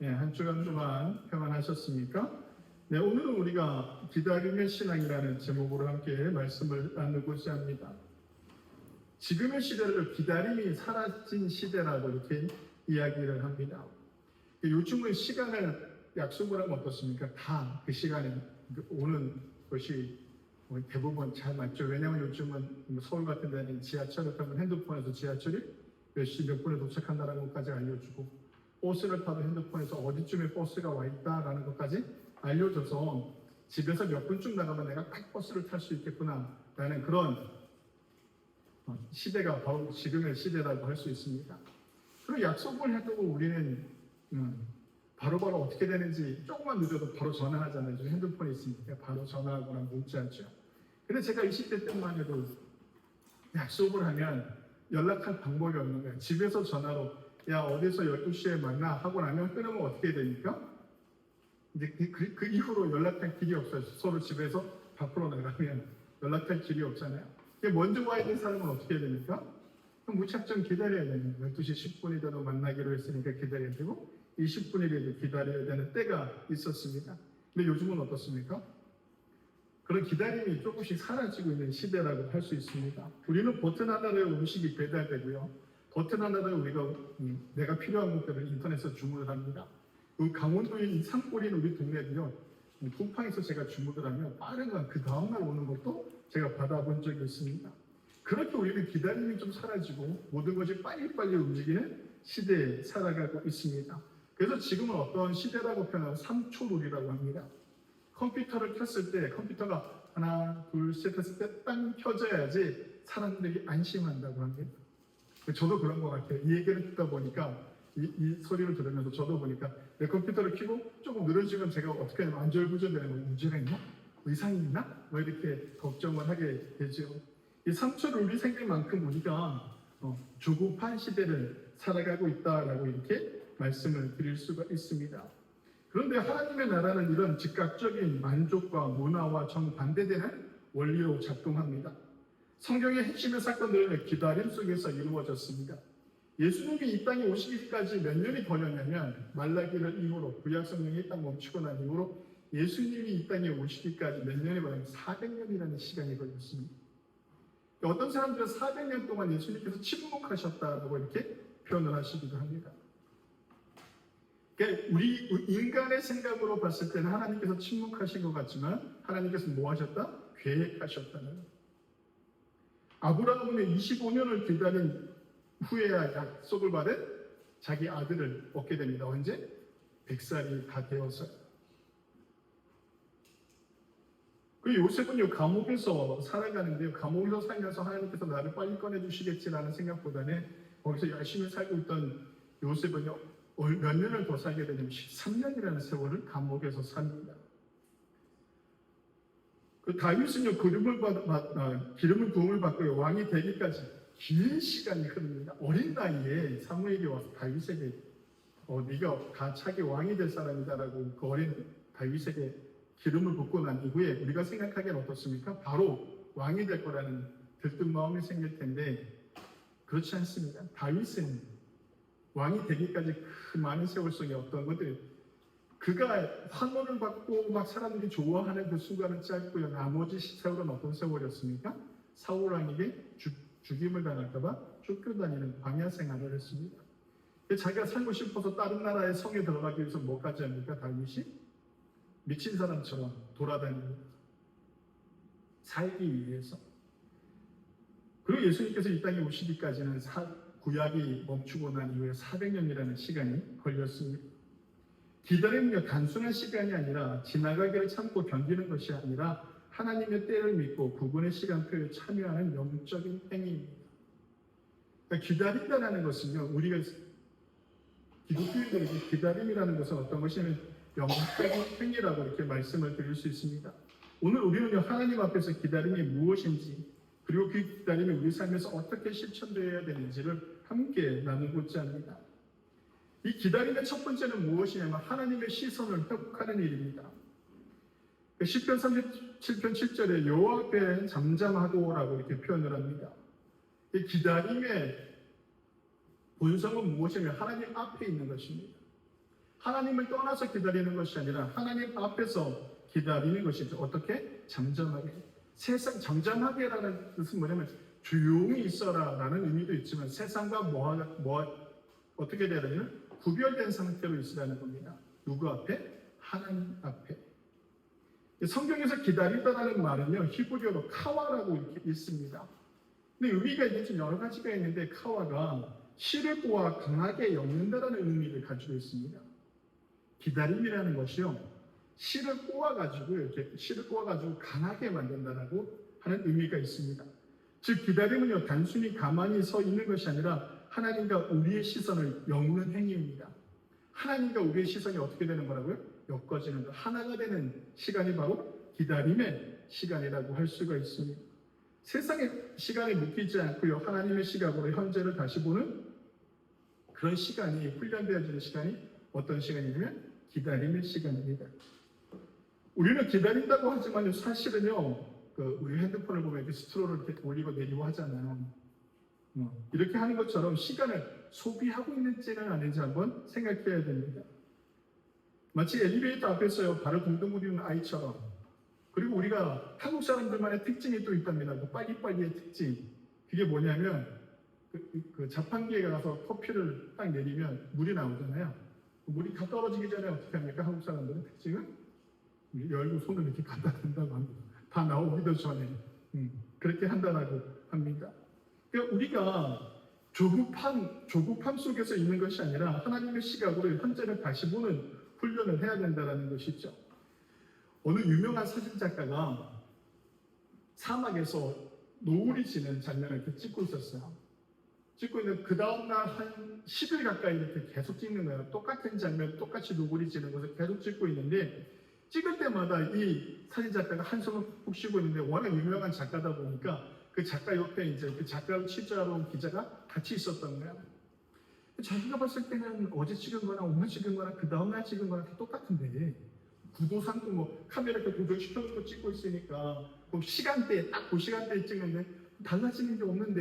한 주간 동안 평안하셨습니까? 네, 오늘은 우리가 기다림의 신앙이라는 제목으로 함께 말씀을 나누고자 합니다. 지금의 시대를 기다림이 사라진 시대라고 이렇게 이야기를 합니다. 요즘은 시간을 약속을 하면 어떻습니까? 다 그 시간에 오는 것이 대부분 잘 맞죠. 왜냐하면 요즘은 서울 같은 데는 지하철을 타면 핸드폰에서 지하철이 몇 시 몇 분에 도착한다는 것까지 알려주고, 버스를 타도 핸드폰에서 어디쯤에 버스가 와 있다라는 것까지 알려줘서 집에서 몇 분쯤 나가면 내가 딱 버스를 탈 수 있겠구나 라는 그런 시대가 바로 지금의 시대라고 할 수 있습니다. 그리고 약속을 해두고 우리는 바로바로 어떻게 되는지 조금만 늦어도 바로 전화하잖아요. 핸드폰이 있으니까 바로 전화하거나 문자하죠. 근데 제가 20대 때만 해도 약속을 하면 연락할 방법이 없는 거예요. 집에서 전화로 야 어디서 12시에 만나 하고 나면 끊으면 어떻게 됩니까? 이제 그 이후로 연락할 길이 없어요. 서로 집에서 밖으로 나가면 연락할 길이 없잖아요. 먼저 와 있는 사람은 어떻게 해야 됩니까? 무작정 기다려야 되는 거예요. 12시 10분이라도 만나기로 했으니까 기다려야 되고 20분이라도 기다려야 되는 때가 있었습니다. 근데 요즘은 어떻습니까? 그런 기다림이 조금씩 사라지고 있는 시대라고 할 수 있습니다. 우리는 버튼 하나로 음식이 배달되고요. 버튼 하나로 우리가 내가 필요한 것들을 인터넷에서 주문을 합니다. 강원도인 산골인 우리 동네도요. 쿠팡에서 제가 주문을 하면 빠른 건 그 다음날 오는 것도 제가 받아본 적이 있습니다. 그렇게 우리는 기다림이 좀 사라지고 모든 것이 빨리빨리 움직이는 시대에 살아가고 있습니다. 그래서 지금은 어떤 시대라고 표현하면 3초룰이라고 합니다. 컴퓨터를 켰을 때 컴퓨터가 하나, 둘, 셋 했을 때 딱 켜져야지 사람들이 안심한다고 합니다. 저도 그런 것 같아요. 이 얘기를 듣다 보니까 이 소리를 들으면서 저도 보니까 내 컴퓨터를 켜고 조금 느려지면 제가 어떻게 하면 안절부절되는 거 문제가 있나? 이상이 있나? 뭐 이렇게 걱정을 하게 되죠. 이 3초룰이 생길 만큼 우리가 조급한 시대를 살아가고 있다라고 이렇게 말씀을 드릴 수가 있습니다. 그런데 하나님의 나라는 이런 즉각적인 만족과 문화와 정반대되는 원리로 작동합니다. 성경의 핵심의 사건들은 기다림 속에서 이루어졌습니다. 예수님이 이 땅에 오시기까지 몇 년이 걸렸냐면 말라기를 이후로 구약 성경이 딱 멈추고 난 이후로 예수님이 이 땅에 오시기까지 몇 년이 걸렸냐면 400년이라는 시간이 걸렸습니다. 어떤 사람들은 400년 동안 예수님께서 침묵하셨다고 이렇게 표현을 하시기도 합니다. 그러니까 우리 인간의 생각으로 봤을 때는 하나님께서 침묵하신 것 같지만 하나님께서 뭐 하셨다? 계획하셨다는 거예요. 아브라함은 25년을 기다린 후에야 약속을 받은 자기 아들을 얻게 됩니다. 언제? 100살이 다 되어서요. 그리고 요셉은요, 감옥에서 살아가는데요. 감옥에서 살면서 하나님께서 나를 빨리 꺼내주시겠지라는 생각보다는 거기서 열심히 살고 있던 요셉은요, 몇 년을 더 살게 되냐면 13년이라는 세월을 감옥에서 삽니다. 그 다윗은요, 기름을 부음을 받고 왕이 되기까지 긴 시간이 흐릅니다. 어린 나이에 사무엘이 와서 다윗에게 네가 다 차기 왕이 될 사람이다라고 그 어린 다윗에게 기름을 붓고 난 이후에 우리가 생각하기엔 어떻습니까? 바로 왕이 될 거라는 들뜬 마음이 생길 텐데 그렇지 않습니다. 다윗은 왕이 되기까지 그 많은 세월 속에 어떤 것들 그가 환호를 받고 막 사람들이 좋아하는 그 순간은 짧고요. 나머지 세월은 어떤 세월이었습니까? 사울 왕에게 죽임을 당할까봐 쫓겨다니는 광야 생활을 했습니다. 자기가 살고 싶어서 다른 나라의 성에 들어가기 위해서 뭐까지 합니까? 다윗이 미친 사람처럼 돌아다닙니다. 살기 위해서. 그리고 예수님께서 이 땅에 오시기까지는 구약이 멈추고 난 이후에 400년이라는 시간이 걸렸습니다. 기다림은 단순한 시간이 아니라 지나가기를 참고 견디는 것이 아니라 하나님의 때를 믿고 그분의 시간표에 참여하는 영적인 행위입니다. 그러니까 기다린다는 것은요, 우리가 기독교인들에게 기다림이라는 것은 어떤 것이냐면 영적인 행위라고 이렇게 말씀을 드릴 수 있습니다. 오늘 우리는요, 하나님 앞에서 기다림이 무엇인지 그리고 그 기다림이 우리 삶에서 어떻게 실천되어야 되는지를 함께 나누고자 합니다. 이 기다림의 첫 번째는 무엇이냐면 하나님의 시선을 회복하는 일입니다. 시편 37편 7절에 여호와 앞에 잠잠하고라고 이렇게 표현을 합니다. 이 기다림의 본성은 무엇이냐면 하나님 앞에 있는 것입니다. 하나님을 떠나서 기다리는 것이 아니라 하나님 앞에서 기다리는 것이죠. 어떻게? 잠잠하게. 세상 잠잠하게라는 뜻은 뭐냐면 조용히 있어라라는 의미도 있지만 세상과 어떻게 되야 되냐면 구별된 상태로 있으라는 겁니다. 누구 앞에? 하나님 앞에. 성경에서 기다리다라는 말은요, 히브리어로 카와라고 이렇게 있습니다. 근데 의미가 이게 좀 여러 가지가 있는데 카와가 시르고와 강하게 엮는다라는 의미를 가지고 있습니다. 기다림이라는 것이요, 실을 꼬아가지고 이렇게 실을 꼬아가지고 강하게 만든다라고 하는 의미가 있습니다. 즉 기다림은요, 단순히 가만히 서 있는 것이 아니라 하나님과 우리의 시선을 엮는 행위입니다. 하나님과 우리의 시선이 어떻게 되는 거라고요? 엮어지는 것, 하나가 되는 시간이 바로 기다림의 시간이라고 할 수가 있습니다. 세상의 시간에 묶이지 않고요, 하나님의 시각으로 현재를 다시 보는 그런 시간이 훈련되어지는 시간이 어떤 시간이냐면 기다림의 시간입니다. 우리는 기다린다고 하지만 사실은요, 우리 핸드폰을 보면 이렇게 스트로를 이렇게 올리고 내리고 하잖아요. 이렇게 하는 것처럼 시간을 소비하고 있는지는 아닌지 한번 생각해야 됩니다. 마치 엘리베이터 앞에서요, 발을 동동 구리는 아이처럼. 그리고 우리가 한국 사람들만의 특징이 또 있답니다. 빨리빨리의 특징. 그게 뭐냐면 그 자판기에 가서 커피를 딱 내리면 물이 나오잖아요. 물이 다 떨어지기 전에 어떻게 합니까? 한국 사람들은 특징은 열고 손을 이렇게 갖다 댄다고 합니다. 다 나오기도 전에 그렇게 한다고 합니다. 그러니까 우리가 조급함 속에서 있는 것이 아니라 하나님의 시각으로 현재를 다시 보는 훈련을 해야 된다는 것이죠. 어느 유명한 사진작가가 사막에서 노을이 지는 장면을 이렇게 찍고 있었어요. 찍고 있는 그 다음날 한 10일 가까이 이렇게 계속 찍는 거예요. 똑같은 장면, 똑같이 노을이 지는 것을 계속 찍고 있는데 찍을 때마다 이 사진작가가 한숨을 푹 쉬고 있는데 워낙 유명한 작가다 보니까 그 작가 옆에 이제 그 작가를 취재하러 온 기자가 같이 있었던 거예요. 자기가 봤을 때는 어제 찍은 거나 오늘 찍은 거나 그 다음날 찍은 거랑 똑같은데 구도상도 뭐 카메라 이렇게 고정시켜놓고 찍고 있으니까 그 시간대에 딱 그 시간대에 찍는데 달라지는 게 없는데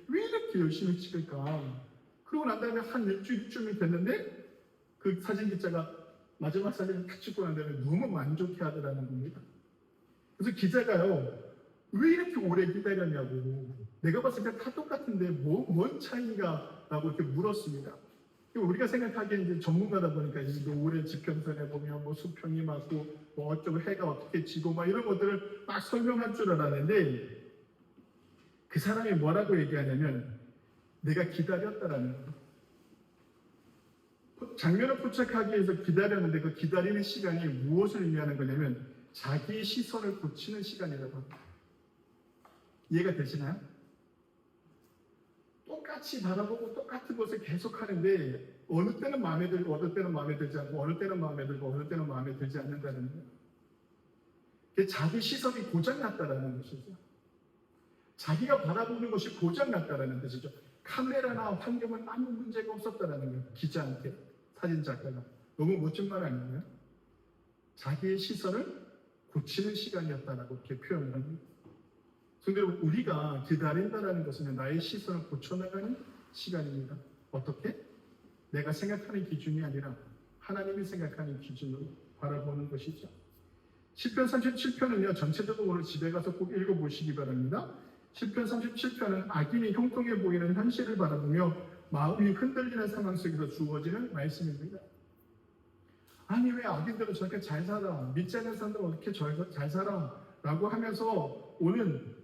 왜 이렇게 열심히 찍을까? 그러고 난 다음에 한 일주일쯤이 됐는데 그 사진 기자가 마지막 사진을 딱 찍고 난 다음에 너무 만족해 하더라는 겁니다. 그래서 기자가요, 왜 이렇게 오래 기다렸냐고, 내가 봤을 때 다 똑같은데 뭔 차이가? 라고 이렇게 물었습니다. 우리가 생각하기엔 이제 전문가다 보니까 이제 노을의 지평선에 보면 뭐 수평이 맞고 뭐 어쩌고 해가 어떻게 지고 막 이런 것들을 막 설명할 줄 알았는데 그 사람이 뭐라고 얘기하냐면 내가 기다렸다라는 거예요. 장면을 포착하기 위해서 기다렸는데 그 기다리는 시간이 무엇을 의미하는 거냐면 자기의 시선을 고치는 시간이라고 합니다. 이해가 되시나요? 똑같이 바라보고 똑같은 것을 계속 하는데 어느 때는 마음에 들고 어느 때는 마음에 들지 않고 어느 때는 마음에 들고 어느 때는 마음에 들지 않는다는 거예요. 자기 시선이 고장났다라는 것이죠. 자기가 바라보는 것이 고장났다라는 뜻이죠. 카메라나 환경은 아무 문제가 없었다라는 거예요. 기자한테, 사진작가가. 너무 멋진 말 아니에요? 자기의 시선을 고치는 시간이었다라고 이렇게 표현을 합니다. 성도 여러분, 우리가 기다린다는 것은 나의 시선을 고쳐나가는 시간입니다. 어떻게? 내가 생각하는 기준이 아니라 하나님이 생각하는 기준으로 바라보는 것이죠. 시편 37편은요, 전체적으로 오늘 집에 가서 꼭 읽어보시기 바랍니다. 시편 37편은 악인이 형통해 보이는 현실을 바라보며 마음이 흔들리는 상황 속에서 주어지는 말씀입니다. 아니 왜 악인들은 저렇게 잘 살아? 믿지 않는 사람들은 어떻게 잘 살아? 라고 하면서 오는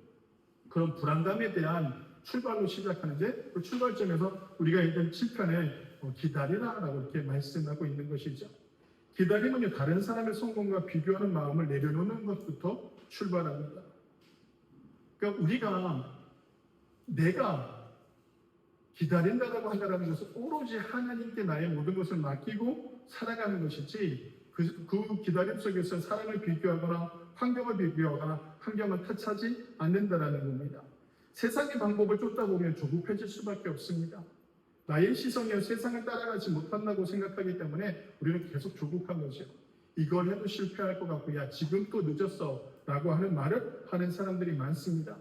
그런 불안감에 대한 출발로 시작하는데 그 출발점에서 우리가 읽은 7편에 기다리라라고 이렇게 말씀하고 있는 것이죠. 기다림은요, 다른 사람의 성공과 비교하는 마음을 내려놓는 것부터 출발합니다. 그러니까 우리가 내가 기다린다라고 한다는 것은 오로지 하나님께 나의 모든 것을 맡기고 살아가는 것이지 그 기다림 속에서 사람을 비교하거나 환경을 비교하거나 환경을 탓하지 않는다라는 겁니다. 세상의 방법을 쫓다 보면 조급해질 수밖에 없습니다. 나의 시선이 세상을 따라가지 못한다고 생각하기 때문에 우리는 계속 조급한 거죠. 이걸 해도 실패할 것 같고 야 지금 또 늦었어 라고 하는 말을 하는 사람들이 많습니다.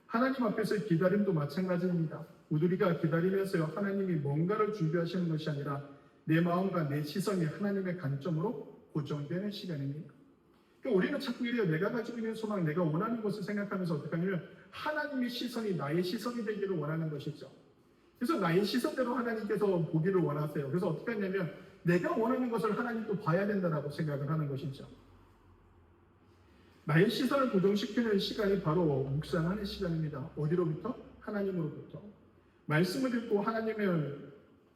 하나님 앞에서의 기다림도 마찬가지입니다. 우리가 기다리면서요, 하나님이 뭔가를 준비하시는 것이 아니라 내 마음과 내 시선이 하나님의 관점으로 고정되는 시간입니다. 그러니까 우리는 자꾸 이래요. 내가 가지고 있는 소망, 내가 원하는 것을 생각하면서 어떻게 하냐면 하나님의 시선이 나의 시선이 되기를 원하는 것이죠. 그래서 나의 시선대로 하나님께서 보기를 원하세요. 그래서 어떻게 하냐면 내가 원하는 것을 하나님도 봐야 된다고 생각을 하는 것이죠. 나의 시선을 고정시키는 시간이 바로 묵상하는 시간입니다. 어디로부터? 하나님으로부터. 말씀을 듣고 하나님의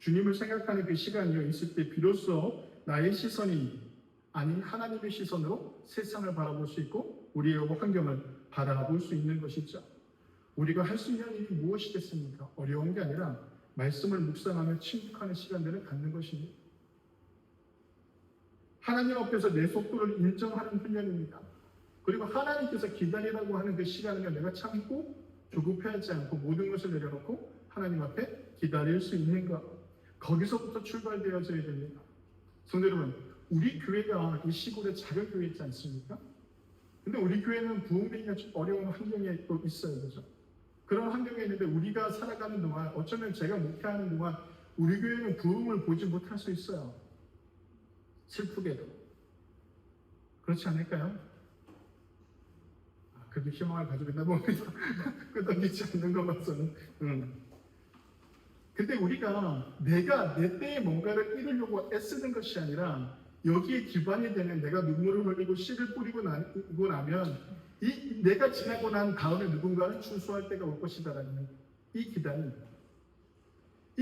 주님을 생각하는 그 시간이 있을 때 비로소 나의 시선이 아닌 하나님의 시선으로 세상을 바라볼 수 있고 우리의 환경을 바라볼 수 있는 것이죠. 우리가 할 수 있는 일이 무엇이겠습니까? 어려운 게 아니라 말씀을 묵상하며 침묵하는 시간들을 갖는 것입니다. 하나님 앞에서 내 속도를 인정하는 훈련입니다. 그리고 하나님께서 기다리라고 하는 그 시간을 내가 참고 조급해하지 않고 모든 것을 내려놓고 하나님 앞에 기다릴 수 있는 것, 거기서부터 출발되어져야 됩니다. 성도 여러분, 우리 교회가 이 시골에 작은 교회 있지 않습니까? 근데 우리 교회는 부흥되기가 좀 어려운 환경에 또 있어요. 그죠? 그런 환경에 있는데 우리가 살아가는 동안 어쩌면 제가 목회하는 동안 우리 교회는 부흥을 보지 못할 수 있어요. 슬프게도. 그렇지 않을까요? 그렇게 희망을 가지고 있나 봅니다. 끄덕이지 않는 것 봐서는. 근데 우리가 내가 내 때에 뭔가를 이루려고 애쓰는 것이 아니라 여기에 기반이 되는 내가 눈물을 흘리고 씨를 뿌리고 나면 이 내가 지나고 난 다음에 누군가는 출소할 때가 올 것이다라는 이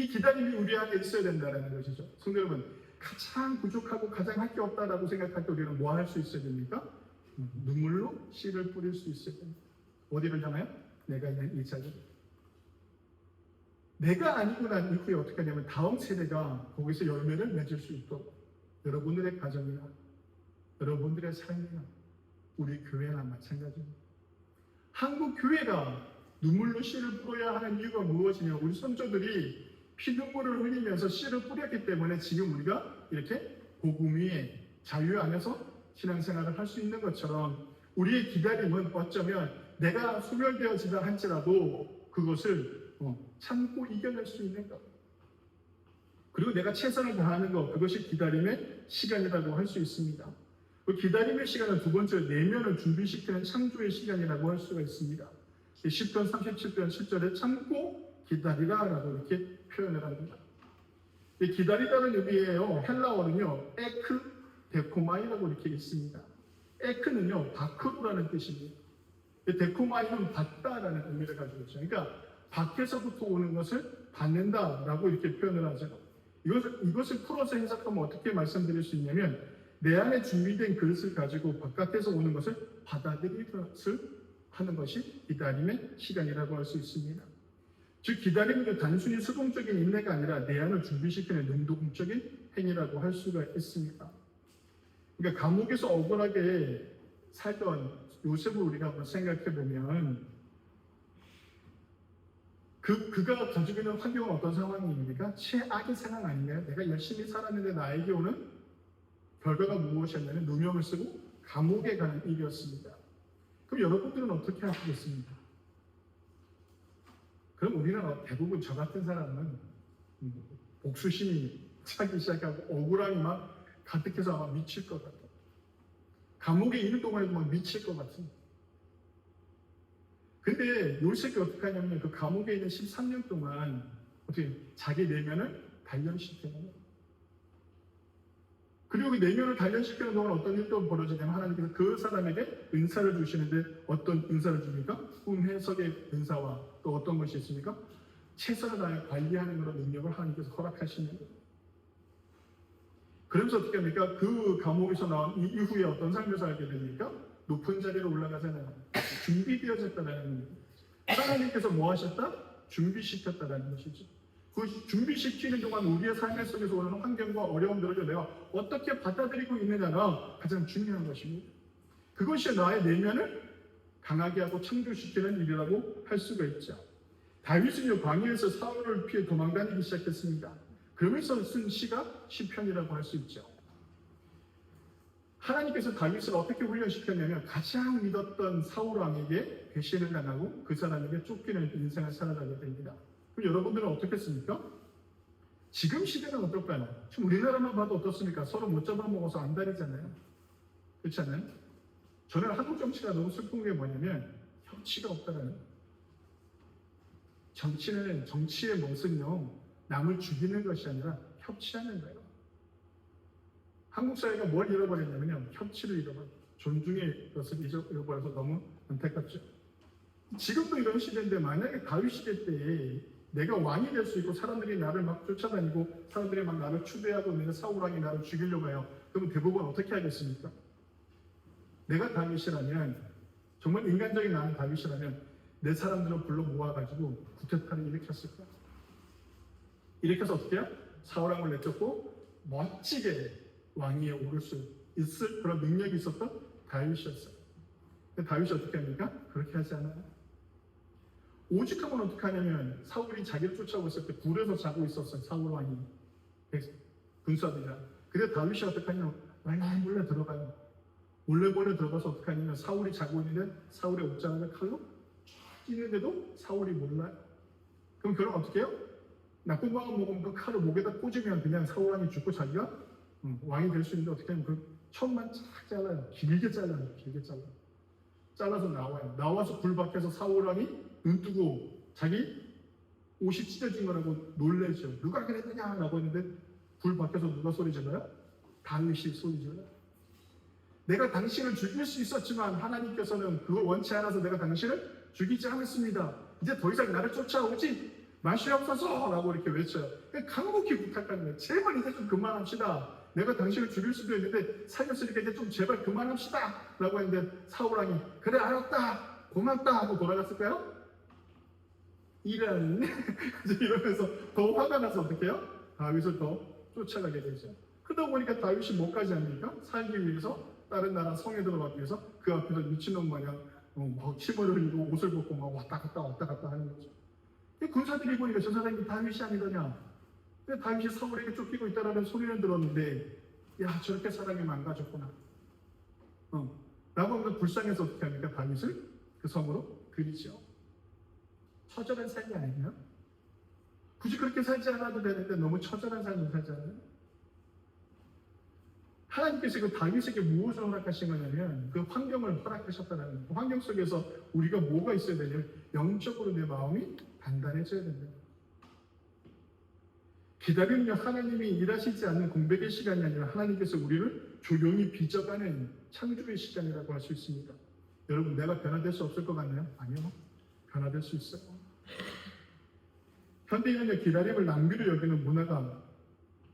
기다림이 우리 안에 있어야 된다는 것이죠. 성도 여러분, 가장 부족하고 가장 할 게 없다라고 생각할 때 우리는 뭐 할 수 있어야 됩니까? 눈물로 씨를 뿌릴 수 있어야 됩니다. 어디를 향하여? 내가 있는 이 자리. 내가 아니고 난 이후에 어떻게 하냐면 다음 세대가 거기서 열매를 맺을 수 있도록 여러분들의 가정이나 여러분들의 삶이나 우리 교회나 마찬가지입니다. 한국 교회가 눈물로 씨를 뿌려야 하는 이유가 무엇이냐? 우리 선조들이 피눈물을 흘리면서 씨를 뿌렸기 때문에 지금 우리가 이렇게 복음 위에 자유 안에서 신앙생활을 할 수 있는 것처럼 우리의 기다림은 어쩌면 내가 소멸되어지다 할지라도 그것을 참고 이겨낼 수 있는 것. 그리고 내가 최선을 다하는 것, 그것이 기다림의 시간이라고 할 수 있습니다. 그 기다림의 시간은 두 번째로 내면을 준비시키는 창조의 시간이라고 할 수가 있습니다. 10편 37편 7절에 참고 기다리라 라고 이렇게 표현을 합니다. 기다리다는 의미예요. 헬라어는요, 에크 데코마이라고 이렇게 있습니다. 에크는요, 바크로라는 뜻입니다. 데코마이는 받다라는 의미를 가지고 있죠. 그러니까 밖에서부터 오는 것을 받는다라고 이렇게 표현을 하죠. 이것을 풀어서 해석하면 어떻게 말씀드릴 수 있냐면 내 안에 준비된 그릇을 가지고 바깥에서 오는 것을 받아들이는 것을 하는 것이 기다림의 시간이라고 할 수 있습니다. 즉 기다림은 단순히 수동적인 인내가 아니라 내 안을 준비시키는 능동적인 행위라고 할 수가 있습니다. 그러니까 감옥에서 억울하게 살던 요셉을 우리가 한번 생각해 보면 그가 가지고 있는 환경은 어떤 상황입니까? 최악의 상황 아닌가요? 내가 열심히 살았는데 나에게 오는 결과가 무엇이었냐면 누명을 쓰고 감옥에 가는 일이었습니다. 그럼 여러분들은 어떻게 하시겠습니까? 그럼 우리는 대부분 저 같은 사람은 복수심이 차기 시작하고 억울함이 막 가득해서 아마 미칠 것 같아요. 감옥에 있는 동안에도 막 미칠 것 같습니다. 근데 요셉이 어떻게 하냐면 그 감옥에 있는 13년 동안 어떻게 자기 내면을 단련시키는 거예요. 그리고 그 내면을 단련시키는 동안 어떤 일도 벌어지냐면 하나님께서 그 사람에게 은사를 주시는데 어떤 은사를 줍니까? 꿈 해석의 은사와 또 어떤 것이 있습니까? 최선을 다해 관리하는 그런 능력을 하나님께서 허락하시는 거예요. 그러면서 어떻게 합니까? 그 감옥에서 나온 이후에 어떤 삶을 살게 됩니까? 높은 자리로 올라가잖아요. 준비되어졌다는 겁니다. 하나님께서 뭐 하셨다? 준비시켰다는 것이죠. 그 준비시키는 동안 우리의 삶 속에서 오는 환경과 어려움들을 내가 어떻게 받아들이고 있느냐가 가장 중요한 것입니다. 그것이 나의 내면을 강하게 하고 창조시키는 일이라고 할 수가 있죠. 다윗은요, 광야에서 사울을 피해 도망다니기 시작했습니다. 그러면서 쓴 시가 시편이라고 할 수 있죠. 하나님께서 다윗을 어떻게 훈련시켰냐면 가장 믿었던 사울 왕에게 배신을 당하고 그 사람에게 쫓기는 인생을 살아가게 됩니다. 그럼 여러분들은 어떻겠습니까? 지금 시대는 어떨까요? 지금 우리나라만 봐도 어떻습니까? 서로 못 잡아먹어서 안달이잖아요. 그렇지 않아요? 저는 한국 정치가 너무 슬픈 게 뭐냐면 협치가 없다는 거예요. 정치의 모습은요, 남을 죽이는 것이 아니라 협치하는 거예요. 한국 사회가 뭘 잃어버렸냐면요, 협치를 잃어버려요. 존중의 것을 잃어버려서 너무 안타깝죠. 지금도 이런 시대인데 만약에 다윗 시대 때에 내가 왕이 될 수 있고 사람들이 나를 막 쫓아다니고 사람들이 막 나를 추대하고 내가 사울 왕이 나를 죽이려고 해요. 그러면 대부분 어떻게 하겠습니까? 내가 다윗이라면, 정말 인간적인 나는 다윗이라면 내 사람들을 불러 모아가지고 구태타를 일으켰을 거야. 일으켜서 어떻게 해요? 사울 왕을 내쫓고 멋지게 왕위에 오를 수 있을 그런 능력이 있었던 다윗이었어요. 근데 다윗이 어떻게 합니까? 그렇게 하지 않아요. 오죽하면 어떻게 하냐면 사울이 자기를 쫓아오고 있을 때 굴에서 자고 있었어요. 사울 왕이 군사들이랑. 근데 다윗이 어떻게 하냐면 몰래 들어가요. 몰래 들어가서 어떻게 하냐면 사울이 자고 있는데 사울의 옷장을 칼로 찌는데도 사울이 몰라요. 그럼 어떻게 해요? 나쁜 마음 먹으면 그 칼을 목에다 꽂으면 그냥 사울 왕이 죽고 자기가 왕이 될 수 있는데 어떻게 하면 그 척만 쫙 잘라요. 길게 잘라요. 잘라서 나와요. 나와서 불 밖에서 사울 왕이 눈 뜨고 자기 옷이 찢어진 거라고 놀래죠. 누가 그랬느냐 라고 했는데 불 밖에서 누가 소리 질러요? 다윗이 소리 질러요. 내가 당신을 죽일 수 있었지만 하나님께서는 그걸 원치 않아서 내가 당신을 죽이지 않았습니다. 이제 더 이상 나를 쫓아오지 마시옵소서 라고 이렇게 외쳐요. 간곡히 부탁하는 거예요. 제발 이제 좀 그만합시다. 내가 당신을 죽일 수도 있는데 살렸으니까 이제 좀 제발 그만합시다 라고 했는데 사울 왕이 그래 알았다 고맙다 하고 돌아갔을까요? 이러면서 더 화가 나서 어떻게 해요? 다윗을 더 쫓아가게 되죠. 그러다 보니까 다윗이 뭐까지 합니까? 살기 위해서 다른 나라 성에 들어가기 위해서 그 앞에서 미친놈 마냥 막 침을 흘리고 옷을 벗고 막 왔다 갔다 하는 거죠. 군사들이 보니까 저 사람이 다윗이 아니더냐. 근데 다윗이 사울에게 쫓기고 있다는 소리를 들었는데 야 저렇게 사람이 망가졌구나. 라고 하면서 불쌍해서 어떻게 합니까? 다윗을 그 성으로 들이죠. 처절한 삶이 아니에요? 굳이 그렇게 살지 않아도 되는데 너무 처절한 삶을 살지 않아요? 하나님께서 그 다윗에게 무엇을 허락하신 거냐면 그 환경을 허락하셨다는 거예요. 그 환경 속에서 우리가 뭐가 있어야 되냐면 영적으로 내 마음이 단단해져야 된다. 기다림은요 하나님이 일하시지 않는 공백의 시간이 아니라 하나님께서 우리를 조용히 빚어가는 창조의 시간이라고 할 수 있습니다. 여러분 내가 변화될 수 없을 것 같나요? 아니요. 변화될 수 있어요. 현대인은요 기다림을 낭비로 여기는 문화가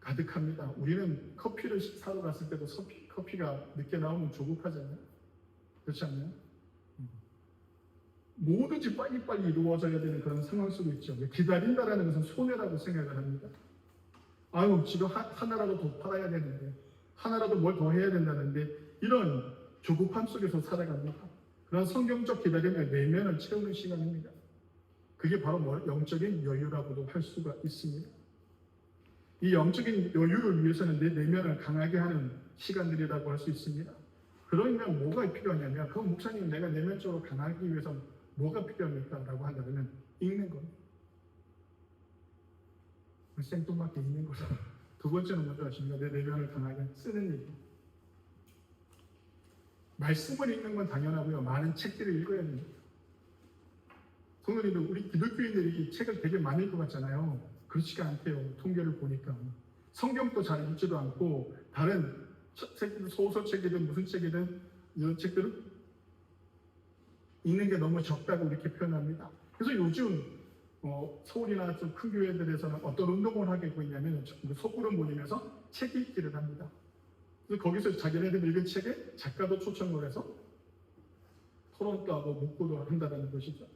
가득합니다. 우리는 커피를 사러 갔을 때도 커피가 늦게 나오면 조급하잖아요. 그렇지 않나요? 뭐든지 빨리빨리 이루어져야 되는 그런 상황 속에 있죠. 기다린다라는 것은 손해라고 생각을 합니다. 아유, 지금 하나라도 더 팔아야 되는데, 하나라도 뭘 더 해야 된다는데, 이런 조급함 속에서 살아갑니다. 그런 성경적 기다림의 내면을 채우는 시간입니다. 그게 바로 영적인 여유라고도 할 수가 있습니다. 이 영적인 여유를 위해서는 내 내면을 강하게 하는 시간들이라고 할 수 있습니다. 그러면 뭐가 필요하냐면, 그럼 목사님 내가 내면적으로 강하기 위해서 뭐가 필요합니까? 라고 한다면 읽는 겁니다. 생뚱맞게 읽는 거죠. 두 번째는 먼저 하십니다. 내 내면을 강하게 쓰는 일. 말씀을 읽는 건 당연하고요. 많은 책들을 읽어야 됩니다. 성도님들, 우리 기독교인들이 책을 되게 많이 읽고 갔잖아요. 그렇지가 않대요. 통계를 보니까. 성경도 잘 읽지도 않고 다른 책들, 소설책이든 무슨 책이든 이런 책들을 읽는 게 너무 적다고 이렇게 표현합니다. 그래서 요즘 서울이나 좀 큰 교회들에서는 어떤 운동을 하게 되고 있냐면 속구를 모이면서 책 읽기를 합니다. 그래서 거기서 자기네들 읽은 책에 작가도 초청을 해서 토론도 하고 묵고도 한다는 것이죠.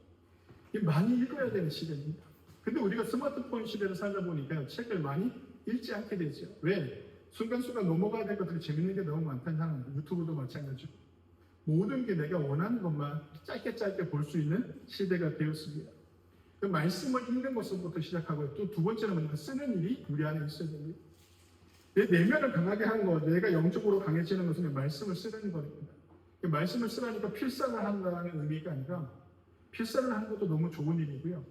많이 읽어야 되는 시대입니다. 근데 우리가 스마트폰 시대를 살다 보니까 책을 많이 읽지 않게 되죠. 왜? 순간순간 넘어가야 될 것들이 재밌는 게 너무 많다는 상황. 유튜브도 마찬가지고. 모든 게 내가 원하는 것만 짧게 볼 수 있는 시대가 되었습니다. 그 말씀을 읽는 것부터 시작하고 또 두 번째는 뭐냐면 쓰는 일이 우리 안에 있어야 됩니다. 내 내면을 강하게 하는 것, 내가 영적으로 강해지는 것은 말씀을 쓰는 겁니다. 말씀을 쓰라니까 필사를 한다는 의미가 아니라 필사를 하는 것도 너무 좋은 일이고요.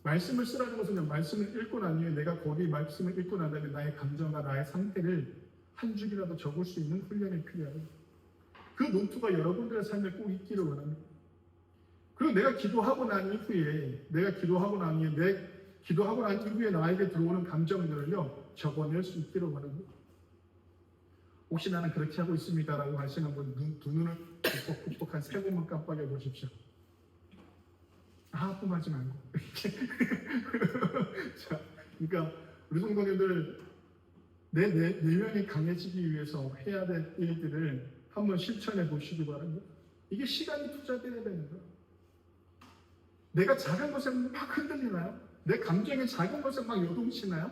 말씀을 쓰라는 것은 말씀을 읽고 난 후에 내가 거기 말씀을 읽고 난 다음에 나의 감정과 나의 상태를 한 줄이라도 적을 수 있는 훈련이 필요해요. 그 노트가 여러분들의 삶에 꼭 있기를 원합니다. 그리고 내가 기도하고 난 이후에 나에게 들어오는 감정들을요 적어낼 수 있기를 원합니다. 혹시 나는 그렇게 하고 있습니다라고 하시는 분 두 눈을 뻑뻑뻑한 세 번만 깜빡여 보십시오. 하품하지 말고. 자, 그러니까 우리 성도님들 내 내면이 강해지기 위해서 해야 될 일들을 한번 실천해 보시기 바랍니다. 이게 시간이 투자돼야 되는 거예요. 내가 작은 것에 막 흔들리나요? 내 감정이 작은 것에 막 요동치나요?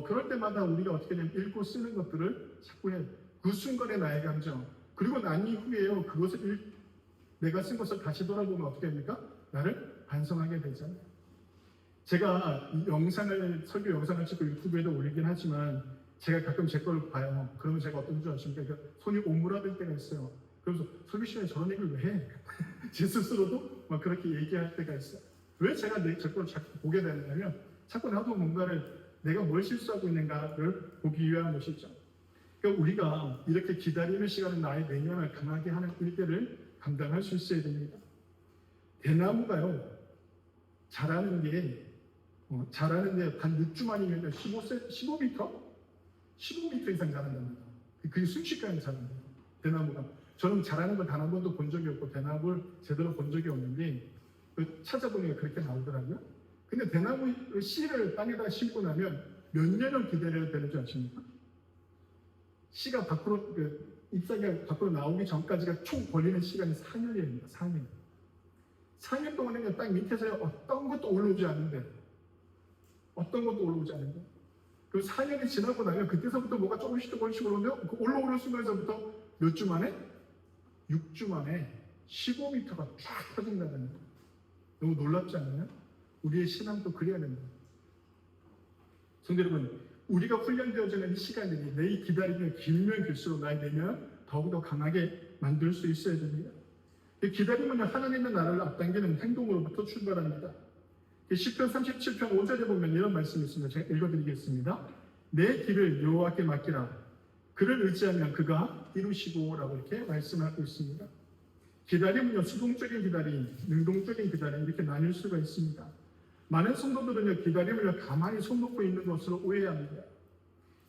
그럴 때마다 우리가 어떻게 되면 읽고 쓰는 것들을 자꾸 해요. 그 순간의 나의 감정, 그리고 난 이후에요 내가 쓴 것을 다시 돌아보면 어떻게 됩니까? 나를 반성하게 되잖아요. 제가 이 설교 영상을 찍고 유튜브에도 올리긴 하지만 제가 가끔 제 거를 봐요. 그러면 제가 어떤 줄 아십니까? 그러니까 손이 오므라들 때가 있어요. 그래서 설교 시간에 저런 얘기를 왜 해? 제 스스로도 막 그렇게 얘기할 때가 있어요. 왜 제가 제 거를 자꾸 보게 되느냐면 자꾸 나도 뭔가를 내가 뭘 실수하고 있는가를 보기 위한 것이죠. 그러니까 우리가 이렇게 기다리는 시간은 나의 내면을 강하게 하는 일들을 감당할 수 있어야 됩니다. 대나무가요 자라는데 단 6주 만이면 15m 이상 자란답니다. 그게 순식간에 자란다. 대나무가. 저는 자라는 걸 단 한 번도 본 적이 없고 대나무를 제대로 본 적이 없는데 찾아보니까 그렇게 나오더라고요. 근데 대나무 씨를 땅에다가 심고 나면 몇 년을 기다려야 되는 줄 아십니까? 씨가 밖으로 잎사귀가 밖으로 나오기 전까지가 총 걸리는 시간이 4년입니다. 4년. 4년 동안에는 땅 밑에서 어떤 것도 올라오지 않는데 그 4년이 지나고 나면 그때서부터 뭐가 조금씩 올라오면 그 올라오는 순간에서부터 몇 주 만에? 6주 만에 15m가 쫙 퍼진다는 거예요. 너무 놀랍지 않나요? 우리의 신앙도 그래야 됩니다. 성도 여러분, 우리가 훈련되어지는 이 시간들이 내 기다림이 길면 길수록 나의 내면 더욱더 강하게 만들 수 있어야 됩니다. 기다림은 하나님의 나라를 앞당기는 행동으로부터 출발합니다. 시편 37편 5절에 보면 이런 말씀이 있습니다. 제가 읽어드리겠습니다. 내 길을 여호와께 맡기라. 그를 의지하면 그가 이루시고 라고 이렇게 말씀하고 있습니다. 기다림은요 수동적인 기다림, 능동적인 기다림 이렇게 나뉠 수가 있습니다. 많은 성도들은요 기다림을 가만히 손 놓고 있는 것으로 오해합니다.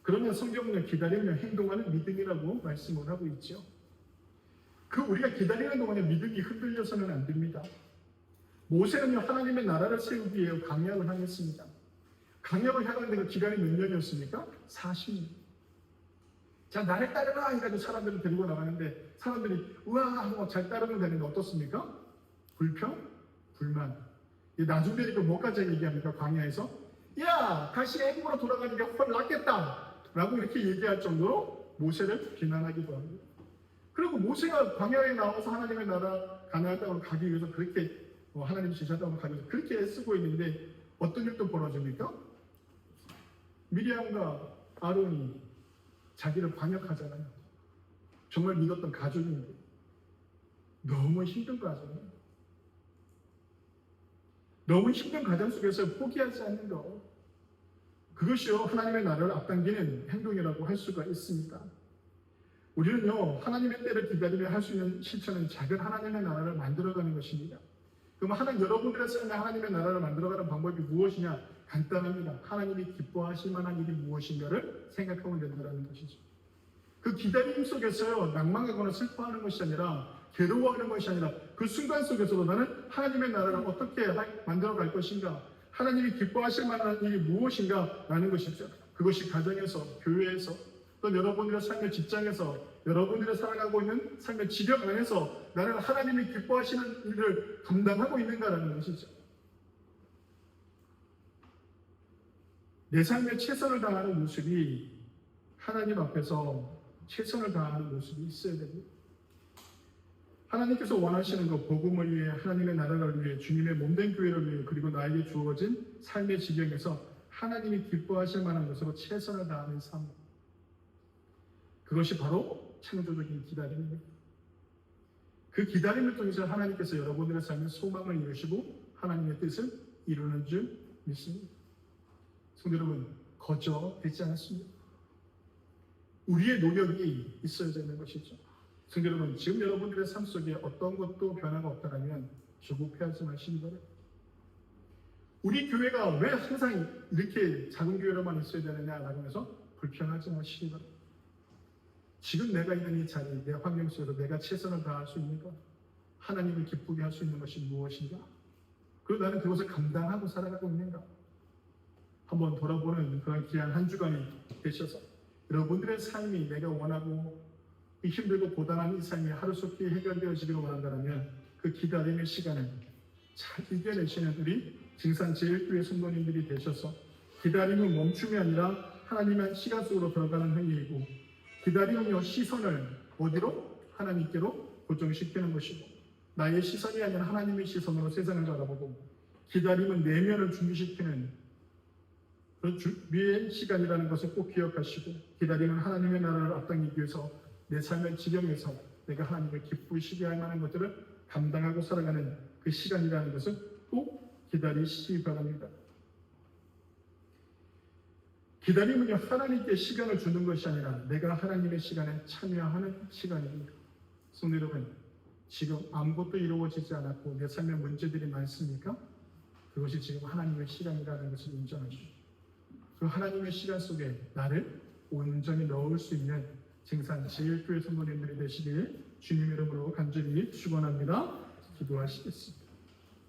그러면 성경은 기다림을 행동하는 믿음이라고 말씀을 하고 있죠. 우리가 기다리는 동안에 믿음이 흔들려서는 안 됩니다. 모세는요 하나님의 나라를 세우기 위해 광야를 향했습니다. 광야를 향하는데 그 기간이 몇 년이었습니까? 40년. 자, 나를 따르라 해가지고 사람들을 데리고 나가는데 사람들이 우와 하고 잘 따르면 되는데 어떻습니까? 불평, 불만. 나중 되니까 뭐까지 얘기합니까? 광야에서 야 다시 애국으로 돌아가니까 헐 낫겠다 라고 이렇게 얘기할 정도로 모세를 비난하기도 합니다. 그리고 모세가 광야에 나와서 하나님의 나라 가나안 땅으로 가기 위해서 그렇게 하나님 지시한 땅으로 가기 위해서 그렇게 애쓰고 있는데 어떤 일도 벌어집니까? 미리암과 아론이 자기를 반역하잖아요. 정말 믿었던 가족인데 너무 힘든 가정이에요. 너무 힘든 가정 속에서 포기하지 않는 것, 그것이요 하나님의 나라를 앞당기는 행동이라고 할 수가 있습니다. 우리는요 하나님의 때를 기다리며 할 수 있는 실천은 작은 하나님의 나라를 만들어가는 것입니다. 그럼 여러분들의 삶에 하나님의 나라를 만들어가는 방법이 무엇이냐? 간단합니다. 하나님이 기뻐하실 만한 일이 무엇인가를 생각하면 된다는 것이죠. 그 기다림 속에서요 낭망하거나 슬퍼하는 것이 아니라 괴로워하는 것이 아니라 그 순간 속에서도 나는 하나님의 나라를 어떻게 만들어갈 것인가, 하나님이 기뻐하실 만한 일이 무엇인가 라는 것이죠. 그것이 가정에서, 교회에서, 또 여러분들의 삶의 직장에서, 여러분들이 살아가고 있는 삶의 지경 안에서 나는 하나님이 기뻐하시는 일을 감당하고 있는가라는 것이죠. 내 삶에 최선을 다하는 모습이 하나님 앞에서 최선을 다하는 모습이 있어야 됩니다. 하나님께서 원하시는 것, 복음을 위해, 하나님의 나라를 위해, 주님의 몸된 교회를 위해, 그리고 나에게 주어진 삶의 지경에서 하나님이 기뻐하실 만한 것으로 최선을 다하는 삶, 그것이 바로 창조적인 기다림입니다. 그 기다림을 통해서 하나님께서 여러분들의 삶에 소망을 이루시고 하나님의 뜻을 이루는 줄 믿습니다. 성도 여러분, 거저 되지 않았습니다. 우리의 노력이 있어야 되는 것이죠. 성도 여러분, 지금 여러분들의 삶 속에 어떤 것도 변화가 없다면 조급해하지 마시기 바랍니다. 우리 교회가 왜 항상 이렇게 작은 교회로만 있어야 되느냐라고 해서 불평하지 마시기 바랍니다. 지금 내가 있는 이 자리, 내 환경 속에서 내가 최선을 다할 수 있는가? 하나님을 기쁘게 할 수 있는 것이 무엇인가? 그리고 나는 그것을 감당하고 살아가고 있는가? 한번 돌아보는 그런 귀한 한 주간이 되셔서 여러분들의 삶이 내가 원하고 힘들고 고단한 이 삶이 하루속히 해결되어지기를 원한다면 그 기다림의 시간을 잘 이겨내시는 우리 증산제일교회 성도님들이 되셔서 기다림은 멈춤이 아니라 하나님의 시간 속으로 들어가는 행위이고 기다림은요 시선을 어디로? 하나님께로 고정시키는 것이고 나의 시선이 아니라 하나님의 시선으로 세상을 바라보고 기다림은 내면을 준비시키는 그 준비의 시간이라는 것을 꼭 기억하시고 기다림은 하나님의 나라를 앞당기기 위해서 내 삶의 지경에서 내가 하나님을 기쁘시게 할 만한 것들을 감당하고 살아가는 그 시간이라는 것을 꼭 기다리시기 바랍니다. 기다림은요 하나님께 시간을 주는 것이 아니라 내가 하나님의 시간에 참여하는 시간입니다. 성도 여러분, 지금 아무것도 이루어지지 않았고 내 삶에 문제들이 많습니까? 그것이 지금 하나님의 시간이라는 것을 인정하시고 그 하나님의 시간 속에 나를 온전히 넣을 수 있는 증산제일교회 성도님들이 되시길 주님의 이름으로 간절히 축원합니다. 기도하시겠습니다.